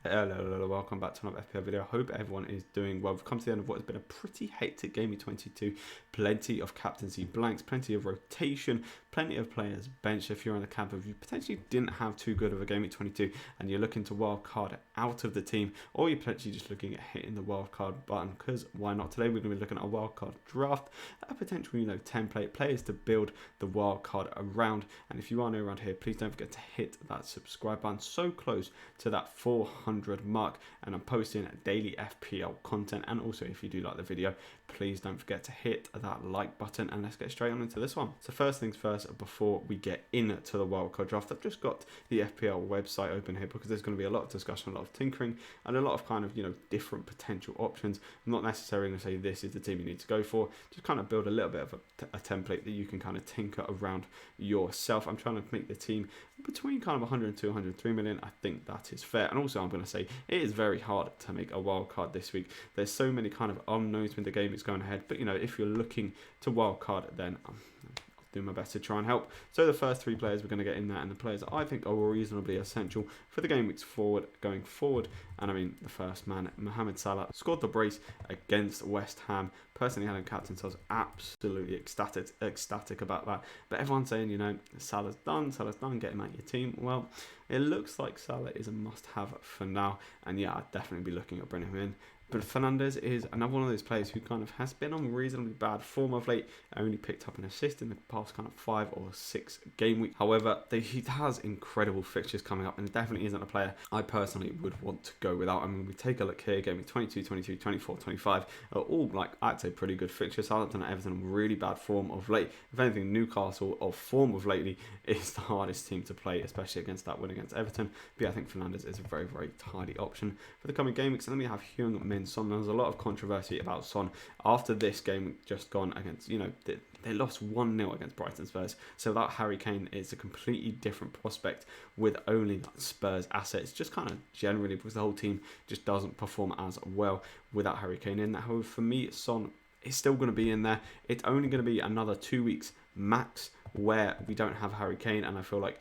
Hello, welcome back to another FPL video. I hope everyone is doing well. We've come to the end of what has been a pretty hectic game in 22. Plenty of captaincy blanks, plenty of rotation, plenty of players benched. If you're in the camp of you potentially didn't have too good of a game in 22 and you're looking to wildcard out of the team, or you're potentially just looking at hitting the wildcard button, because why not? Today we're going to be looking at a wildcard draft, a potential, template players to build the wildcard around. And if you are new around here, please don't forget to hit that subscribe button. So close to that 400 mark, and I'm posting daily FPL content. And also, if you do like the video, please don't forget to hit that like button, and let's get straight on into this one. So first things first, before we get into the wildcard draft, I've just got the FPL website open here because there's going to be a lot of discussion, a lot of tinkering, and a lot of kind of different potential options. I'm not necessarily going to say this is the team you need to go for, just kind of build a little bit of a template that you can kind of tinker around yourself. I'm trying to make the team between kind of 102 103 million. I think that is fair. And also, I'm going to say it is very hard to make a wild card this week. There's so many kind of unknowns when the game is going ahead, but if you're looking to wild card, then I'll do my best to try and help. So the first three players we're going to get in there, and the players that I think are reasonably essential for the game weeks going forward. And I mean, the first man, Mohamed Salah, scored the brace against West Ham. Personally, I had him captain, so I was absolutely ecstatic about that. But everyone's saying, Salah's done, get him out of your team. Well, it looks like Salah is a must-have for now, and yeah, I'd definitely be looking at bringing him in. But Fernandes is another one of those players who kind of has been on reasonably bad form of late. Only picked up an assist in the past kind of 5 or 6 game week. However, he has incredible fixtures coming up, and definitely isn't a player I personally would want to go without. I mean, we take a look here, game week 22, 23, 24, 25, are all I'd say pretty good fixtures. Southampton and Everton really bad form of late. If anything, Newcastle of form of lately is the hardest team to play, especially against that win against Everton. But yeah, I think Fernandes is a very, very tidy option for the coming game weeks. And then we have Heung-min Son. There's a lot of controversy about Son after this game just gone against, they lost 1-0 against Brighton Spurs. So without Harry Kane, it's a completely different prospect with only Spurs assets, just kind of generally because the whole team just doesn't perform as well without Harry Kane in there. However, for me, Son is still going to be in there. It's only going to be another 2 weeks max where we don't have Harry Kane, and I feel like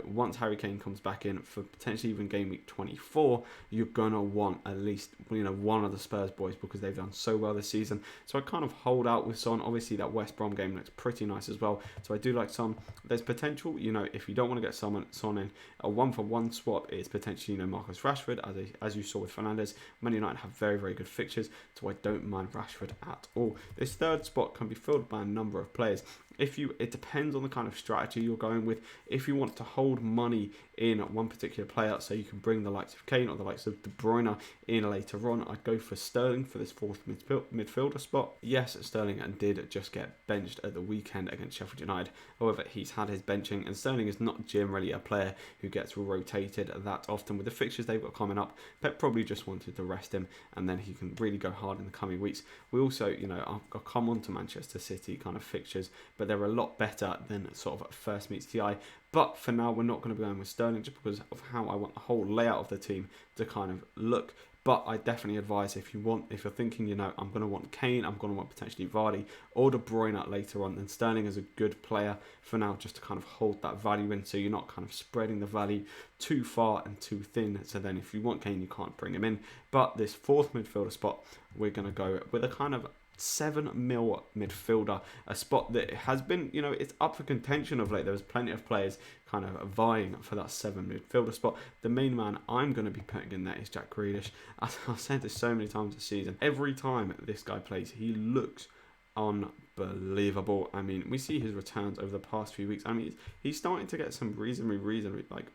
once Harry Kane comes back in for potentially even game week 24, you're gonna want at least one of the Spurs boys, because they've done so well this season. So I kind of hold out with Son. Obviously that West Brom game looks pretty nice as well, so I do like Son. There's potential, if you don't want to get Son in, a 1-for-1 swap is potentially Marcus Rashford, as you saw with Fernandes. Man United have very, very good fixtures, so I don't mind Rashford at all. This third spot can be filled by a number of players. It depends on the kind of strategy you're going with. If you want to hold money in one particular player, so you can bring the likes of Kane or the likes of De Bruyne in later on, I'd go for Sterling for this fourth midfielder spot. Yes, Sterling did just get benched at the weekend against Sheffield United. However, he's had his benching, and Sterling is not generally a player who gets rotated that often. With the fixtures they've got coming up, Pep probably just wanted to rest him, and then he can really go hard in the coming weeks. We also, I'll come on to Manchester City kind of fixtures, but they're a lot better than sort of first meets the eye. But for now, we're not going to be going with Sterling just because of how I want the whole layout of the team to kind of look. But I definitely advise, if you're thinking, I'm going to want Kane, I'm going to want potentially Vardy or De Bruyne later on, then Sterling is a good player for now, just to kind of hold that value in, so you're not kind of spreading the value too far and too thin. So then if you want Kane, you can't bring him in. But this fourth midfielder spot, we're going to go with a kind of 7 mil midfielder, a spot that has been, it's up for contention of late. There's plenty of players kind of vying for that 7 midfielder spot. The main man I'm going to be putting in there is Jack Grealish. As I've said this so many times this season, every time this guy plays, he looks unbelievable. I mean, we see his returns over the past few weeks. I mean, he's starting to get some reasonably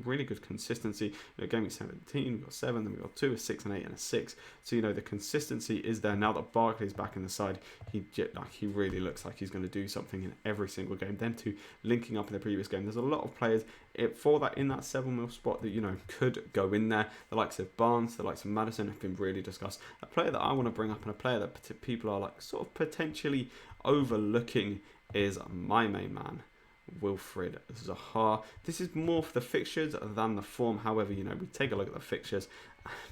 really good consistency. Game week 17, we got 7, then we got 2, a 6, and 8, and a 6. So the consistency is there now that Barkley's back in the side. He really looks like he's going to do something in every single game. Then to linking up in the previous game, there's a lot of players for that in that 7 mil spot that could go in there. The likes of Barnes, the likes of Maddison have been really discussed. A player that I want to bring up, and a player that people are sort of potentially overlooking, is my main man, Wilfried Zaha. This is more for the fixtures than the form. However, we take a look at the fixtures,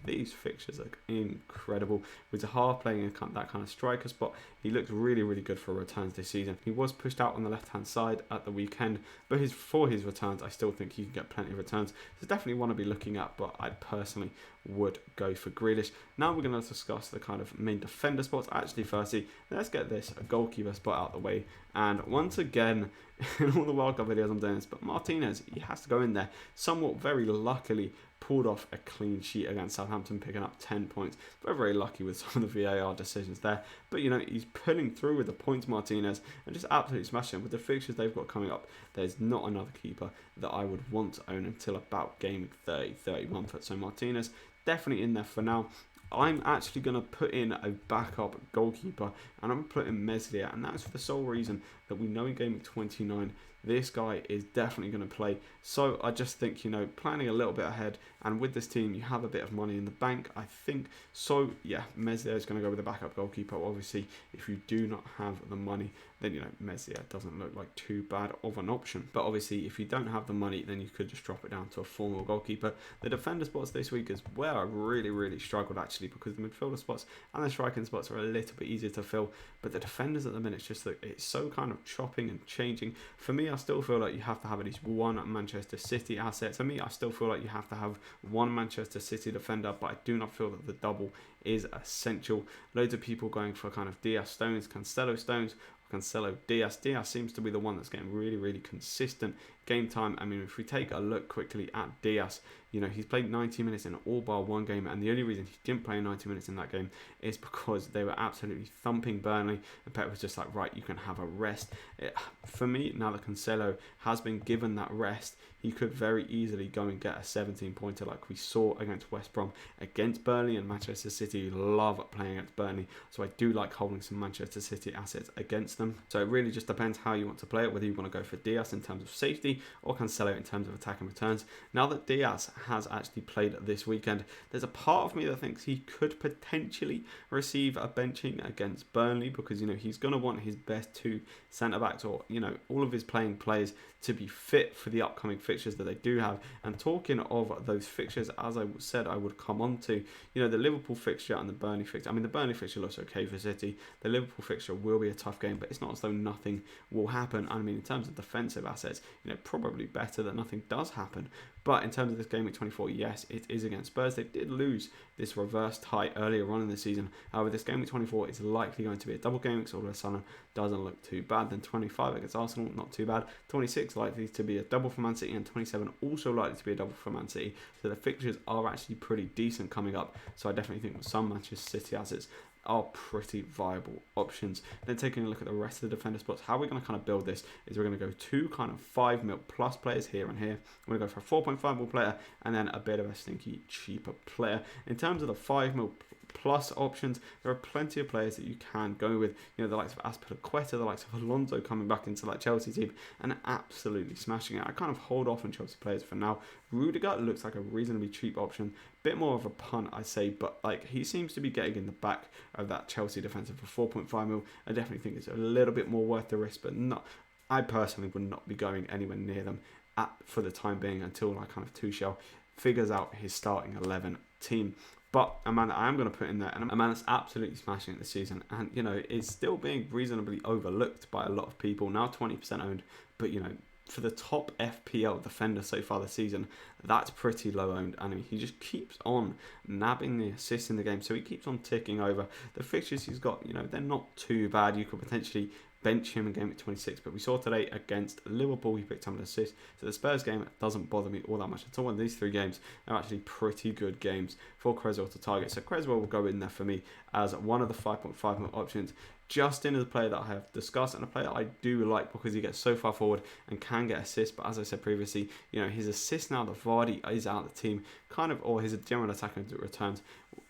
These fixtures look incredible. With Zaha playing in that kind of striker spot, he looks really, really good for returns this season. He was pushed out on the left-hand side at the weekend, but for his returns, I still think he can get plenty of returns. So definitely one to be looking at, but I personally would go for Grealish. Now we're going to discuss the kind of main defender spots. Actually, firstly, let's get this goalkeeper spot out of the way. And once again, in all the wildcard videos I'm doing this, but Martinez, he has to go in there. Somewhat very luckily pulled off a clean sheet against Southampton, picking up 10 points. Very, very lucky with some of the VAR decisions there. But, you know, he's pulling through with the points, Martinez, and just absolutely smashing them. With the fixtures they've got coming up, there's not another keeper that I would want to own until about game 30, 31. So Martinez, definitely in there for now. I'm actually going to put in a backup goalkeeper, and I'm putting Meslier, and that's for the sole reason that we know in game week 29 this guy is definitely going to play. So I just think, you know, planning a little bit ahead, and with this team you have a bit of money in the bank, I think. So yeah, Meslier is going to go with the backup goalkeeper. Obviously, if you do not have the money, then, you know, Meslier doesn't look like too bad of an option. But obviously, if you don't have the money, then you could just drop it down to a formal goalkeeper. The defender spots this week is where I really struggled, actually, because the midfielder spots and the striking spots are a little bit easier to fill. But the defenders at the minute, just look, it's so kind of chopping and changing. For me, I still feel like you have to have at least one Manchester City asset. For me, I still feel like you have to have one Manchester City defender, but I do not feel that the double is essential. Loads of people going for kind of Diaz Stones, Cancelo Stones, Cancelo Diaz. Diaz seems to be the one that's getting really consistent game time. I mean, if we take a look quickly at Diaz, you know, he's played 90 minutes in all bar one game, and the only reason he didn't play 90 minutes in that game is because they were absolutely thumping Burnley, and Pep was just like, right, you can have a rest. For me, now that Cancelo has been given that rest, he could very easily go and get a 17-pointer like we saw against West Brom, against Burnley, and Manchester City love playing against Burnley, so I do like holding some Manchester City assets against them. So it really just depends how you want to play it, whether you want to go for Diaz in terms of safety or Cancelo in terms of attack and returns. Now that Diaz has actually played this weekend, there's a part of me that thinks he could potentially receive a benching against Burnley, because, you know, he's going to want his best two centre-backs, or, you know, all of his playing players to be fit for the upcoming fixtures that they do have. And talking of those fixtures, as I said I would come on to, you know, the Liverpool fixture and the Burnley fixture. I mean, the Burnley fixture looks okay for City. The Liverpool fixture will be a tough game, but it's not as though nothing will happen. I mean, in terms of defensive assets, you know, probably better that nothing does happen. But in terms of this game week 24, yes, it is against Spurs. They did lose this reverse tie earlier on in the season. However, this game week 24 is likely going to be a double game week, so all of a sudden doesn't look too bad. Then 25 against Arsenal, not too bad. 26 likely to be a double for Man City, and 27 also likely to be a double for Man City. So the fixtures are actually pretty decent coming up. So I definitely think with some Manchester City assets are pretty viable options. Then taking a look at the rest of the defender spots, how we're going to kind of build this is we're going to go two kind of 5 mil plus players here and here. We're going to go for a 4.5 mil player and then a bit of a stinky cheaper player. In terms of the 5 mil plus options, there are plenty of players that you can go with. You know, the likes of Azpilicueta, the likes of Alonso coming back into that Chelsea team and absolutely smashing it. I kind of hold off on Chelsea players for now. Rudiger looks like a reasonably cheap option. Bit more of a punt, I say, but like he seems to be getting in the back of that Chelsea defensive for 4.5 mil. I definitely think it's a little bit more worth the risk, but not. I personally would not be going anywhere near them for the time being until like kind of Tuchel figures out his starting 11 team. But a man that I am going to put in there, and a man that's absolutely smashing it this season, and, you know, is still being reasonably overlooked by a lot of people. Now 20% owned, but, you know, for the top FPL defender so far this season, that's pretty low owned. And I mean, he just keeps on nabbing the assists in the game, so he keeps on ticking over. The fixtures he's got, you know, they're not too bad. You could potentially bench him in game week 26, but we saw today against Liverpool he picked up an assist. So the Spurs game doesn't bother me all that much at all. And these 3 games are actually pretty good games for Creswell to target. So Creswell will go in there for me as one of the 5.5 mil options. Justin is a player that I have discussed and a player that I do like because he gets so far forward and can get assists. But as I said previously, you know, his assists now that Vardy is out of the team, kind of, or his general attack and returns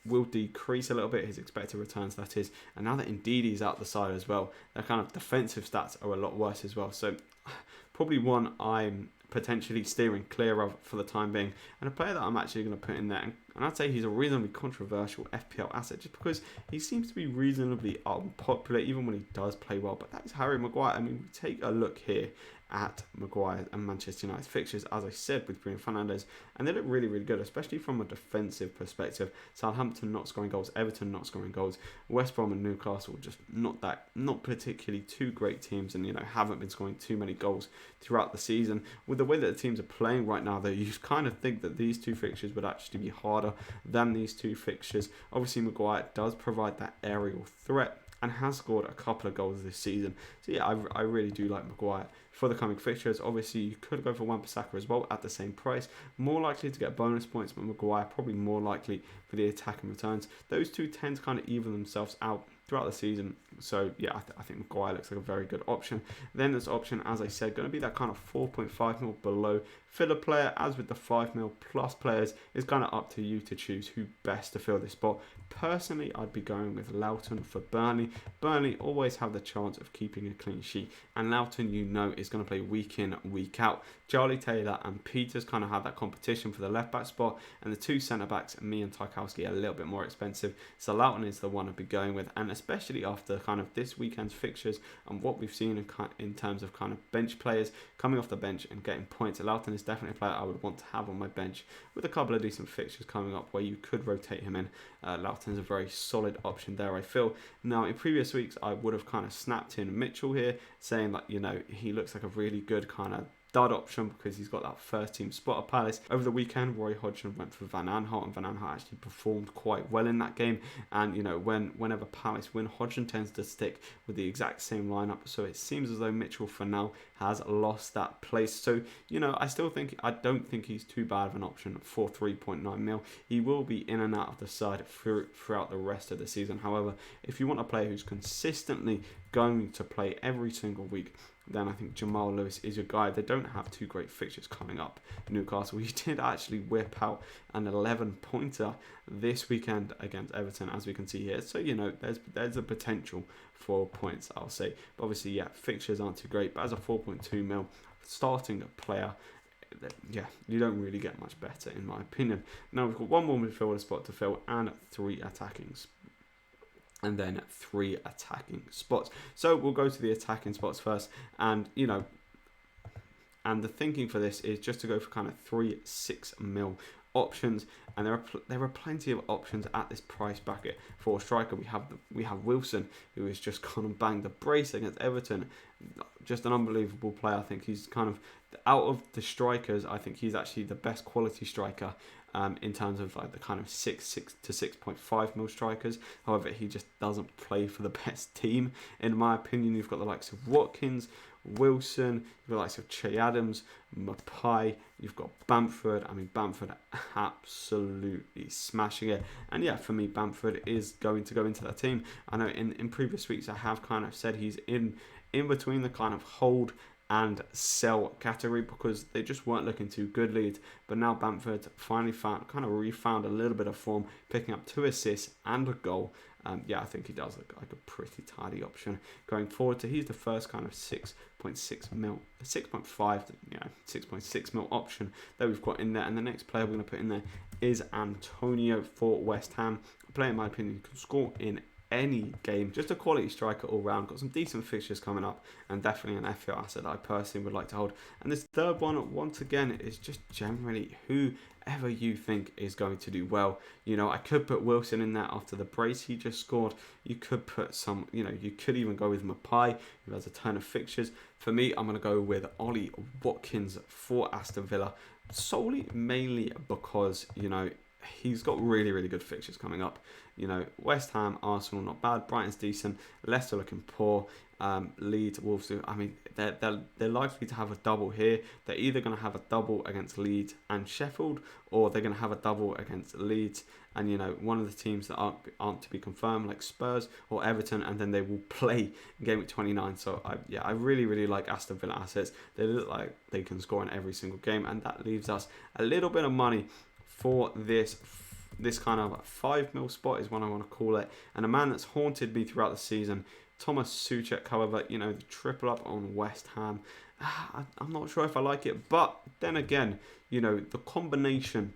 will decrease a little bit, his expected returns that is. And now that Ndidi's out the side as well, their kind of defensive stats are a lot worse as well. So probably one I'm potentially steering clear of for the time being, and a player that I'm actually going to put in there, and And I'd say he's a reasonably controversial FPL asset just because he seems to be reasonably unpopular even when he does play well. But that is Harry Maguire. I mean, we take a look here at Maguire and Manchester United's fixtures, as I said, with Bruno Fernandes, and they look really, really good, especially from a defensive perspective. Southampton not scoring goals, Everton not scoring goals, West Brom and Newcastle just not particularly two great teams, and haven't been scoring too many goals throughout the season. With the way that the teams are playing right now, though, you kind of think that these two fixtures would actually be harder than these two fixtures. Obviously, Maguire does provide that aerial threat and has scored a couple of goals this season. So yeah, I really do like Maguire for the coming fixtures. Obviously, you could go for Wan-Bissaka as well at the same price. More likely to get bonus points, but Maguire probably more likely for the attack and returns. Those two tend to kind of even themselves out throughout the season. So yeah, I think Maguire looks like a very good option. Then this option, as I said, going to be that kind of 4.5 mil below filler player. As with the 5 mil plus players, it's kind of up to you to choose who best to fill this spot. Personally, I'd be going with Loughton for Burnley. Burnley always have the chance of keeping a clean sheet, and Loughton, is going to play week in, week out. Charlie Taylor and Peters kind of have that competition for the left back spot, and the two centre backs, me and Tarkowski, are a little bit more expensive. So Loughton is the one I'd be going with, and especially after kind of this weekend's fixtures and what we've seen in terms of kind of bench players coming off the bench and getting points. Loughton is definitely a player I would want to have on my bench with a couple of decent fixtures coming up where you could rotate him in. Loughton's a very solid option there, I feel. Now, in previous weeks, I would have kind of snapped in Mitchell here, saying that, he looks like a really good kind of dud option because he's got that first team spot at Palace. Over the weekend, Roy Hodgson went for Van Aanholt, and Van Aanholt actually performed quite well in that game. And whenever Palace win, Hodgson tends to stick with the exact same lineup. So it seems as though Mitchell for now has lost that place. So I don't think he's too bad of an option for 3.9 mil. He will be in and out of the side throughout the rest of the season. However, if you want a player who's consistently going to play every single week, then I think Jamal Lewis is your guy. They don't have two great fixtures coming up. Newcastle, he did actually whip out an 11-pointer this weekend against Everton, as we can see here. So, there's a potential for points, I'll say. But obviously, yeah, fixtures aren't too great. But as a 4.2 mil starting player, yeah, you don't really get much better, in my opinion. Now, we've got one more midfielder spot to fill and 3 attacking spots. And then 3 attacking spots. So we'll go to the attacking spots first, and and the thinking for this is just to go for kind of 3-6 mil options, and there are plenty of options at this price bracket for a striker. We have Wilson, who has just gone and banged the brace against Everton. Just an unbelievable player. I think he's kind of, out of the strikers, I think he's actually the best quality striker in terms of like the kind of 6 to 6.5 mil strikers. However, he just doesn't play for the best team, in my opinion. You've got the likes of Watkins, Wilson, you've got the likes of Che Adams, Mapai, you've got Bamford. I mean, Bamford absolutely smashing it. And yeah, for me, Bamford is going to go into that team. I know in previous weeks I have kind of said he's in between the kind of hold and sell category because they just weren't looking too good, Leeds. But now Bamford finally refound a little bit of form, picking up 2 assists and a goal. I think he does look like a pretty tidy option going forward. So he's the first kind of 6.6 mil, 6.5 to 6.6 mil option that we've got in there. And the next player we're going to put in there is Antonio for West Ham. A player, in my opinion, can score in any game. Just a quality striker all round. Got some decent fixtures coming up, and definitely an FPL asset that I personally would like to hold. And this third one, once again, is just generally whoever you think is going to do well. I could put Wilson in there after the brace he just scored. You could put some, you could even go with Mapai, who has a ton of fixtures. For me, I'm going to go with Ollie Watkins for Aston Villa, mainly because, he's got really, really good fixtures coming up. West Ham, Arsenal, not bad. Brighton's decent. Leicester looking poor. Leeds, Wolves, I mean, they're likely to have a double here. They're either going to have a double against Leeds and Sheffield, or they're going to have a double against Leeds and, one of the teams that aren't to be confirmed, like Spurs or Everton, and then they will play game week 29. So, I really, really like Aston Villa assets. They look like they can score in every single game, and that leaves us a little bit of money for this kind of 5 mil spot is what I want to call it. And a man that's haunted me throughout the season, Thomas Souček. However, the triple up on West Ham, I'm not sure if I like it. But then again, the combination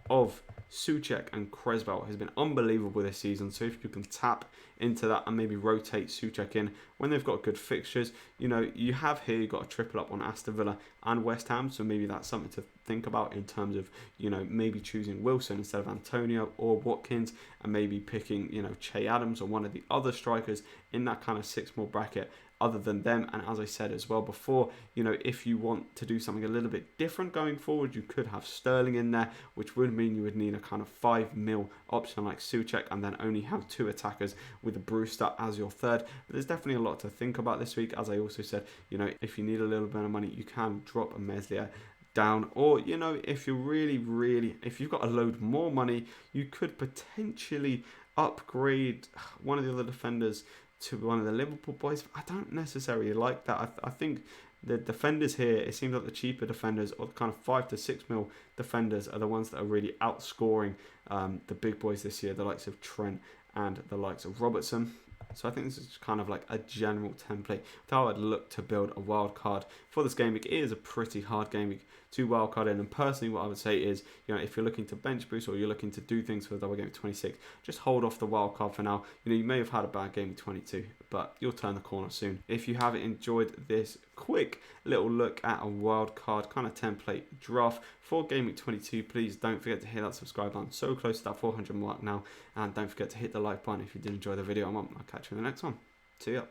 of Souček and Creswell has been unbelievable this season. So if you can tap into that and maybe rotate Souček in when they've got good fixtures, you know, you have here, you've got a triple up on Aston Villa and West Ham. So maybe that's something to think about in terms of, you know, maybe choosing Wilson instead of Antonio or Watkins, and maybe picking, you know, Che Adams or one of the other strikers in that kind of 6 more bracket other than them. And as I said as well before, you know, if you want to do something a little bit different going forward, you could have Sterling in there, which would mean you would need a kind of 5 mil option like Souček and then only have 2 attackers with a Brewster as your third. But there's definitely a lot to think about this week. As I also said, you know, if you need a little bit of money, you can drop a Meslier down, or, you know, if you're really, if you've got a load more money, you could potentially upgrade one of the other defenders to one of the Liverpool boys. I don't necessarily like that. I think the defenders here, it seems like the cheaper defenders, or kind of 5 to 6 mil defenders, are the ones that are really outscoring the big boys this year, the likes of Trent and the likes of Robertson. So I think this is kind of like a general template with how I'd look to build a wild card for this game week. It is a pretty hard game week to wild card in, and personally what I would say is, you know, if you're looking to bench boost or you're looking to do things for the double game week 26, just hold off the wild card for now. You know, you may have had a bad game week 22, but you'll turn the corner soon. If you have enjoyed this quick little look at a wild card kind of template draft for game week 22, please don't forget to hit that subscribe button. So close to that 400 mark now, and don't forget to hit the like button if you did enjoy the video. I'll catch you in the next one. See ya.